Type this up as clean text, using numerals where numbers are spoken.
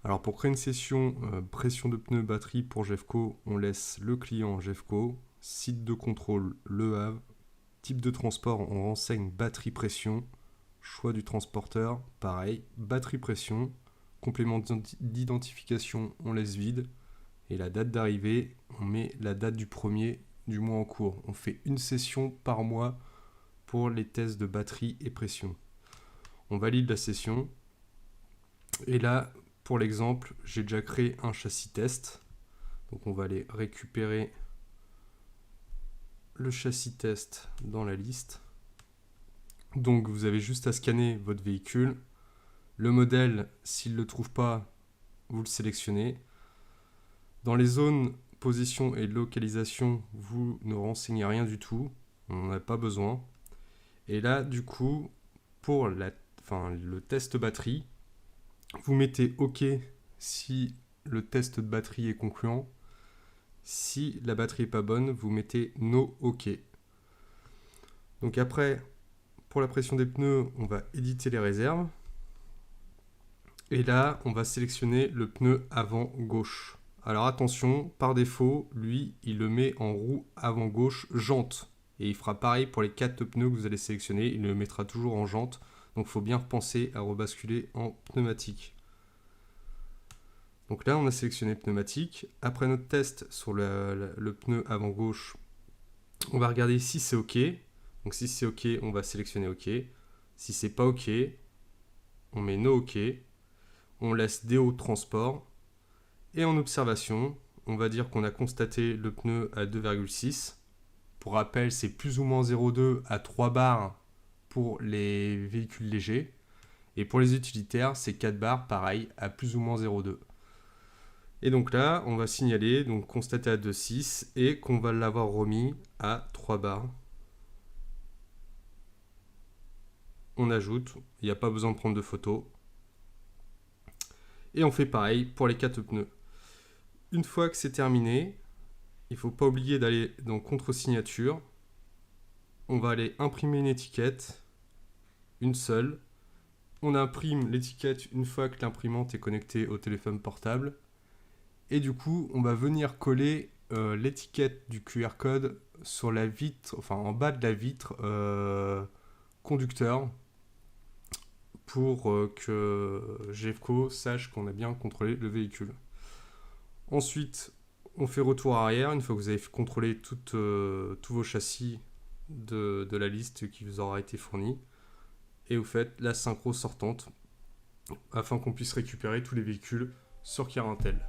Alors pour créer une session pression de pneus batterie pour Jeffco, on laisse le client Jeffco, site de contrôle Le Havre, type de transport, on renseigne batterie pression, choix du transporteur, pareil, batterie pression, complément d'identification, on laisse vide, et la date d'arrivée, on met la date du premier du mois en cours. On fait une session par mois pour les tests de batterie et pression. On valide la session, et là, pour l'exemple, j'ai déjà créé un châssis test. Donc on va aller récupérer le châssis test dans la liste. Donc vous avez juste à scanner votre véhicule. Le modèle, s'il ne le trouve pas, vous le sélectionnez. Dans les zones position et localisation, vous ne renseignez rien du tout. On n'en a pas besoin. Et là, du coup, pour le test batterie, vous mettez OK si le test de batterie est concluant. Si la batterie n'est pas bonne, vous mettez No OK. Donc après, pour la pression des pneus, on va éditer les réserves. Et là, on va sélectionner le pneu avant gauche. Alors attention, par défaut, lui, il le met en roue avant gauche jante. Et il fera pareil pour les 4 pneus que vous allez sélectionner, il le mettra toujours en jante. Donc il faut bien penser à rebasculer en pneumatique. Donc là, on a sélectionné pneumatique. Après notre test sur le pneu avant gauche, on va regarder si c'est OK. Donc si c'est OK, on va sélectionner OK. Si c'est pas OK, on met No OK. On laisse DO transport. Et en observation, on va dire qu'on a constaté le pneu à 2,6. Pour rappel, c'est plus ou moins 0,2 à 3 bars pour les véhicules légers. Et pour les utilitaires, c'est 4 bars, pareil, à plus ou moins 0,2. Et donc là, on va signaler, donc constaté à 2,6 et qu'on va l'avoir remis à 3 bars. On ajoute, il n'y a pas besoin de prendre de photos. Et on fait pareil pour les 4 pneus. Une fois que c'est terminé, il ne faut pas oublier d'aller dans contre-signature. On va aller imprimer une étiquette, une seule. On imprime l'étiquette une fois que l'imprimante est connectée au téléphone portable. Et du coup, on va venir coller l'étiquette du QR code sur la vitre, enfin en bas de la vitre conducteur pour que Jeffco sache qu'on a bien contrôlé le véhicule. Ensuite, on fait retour arrière une fois que vous avez contrôlé tous vos châssis de la liste qui vous aura été fournie. Et vous faites la synchro sortante afin qu'on puisse récupérer tous les véhicules sur Carintel.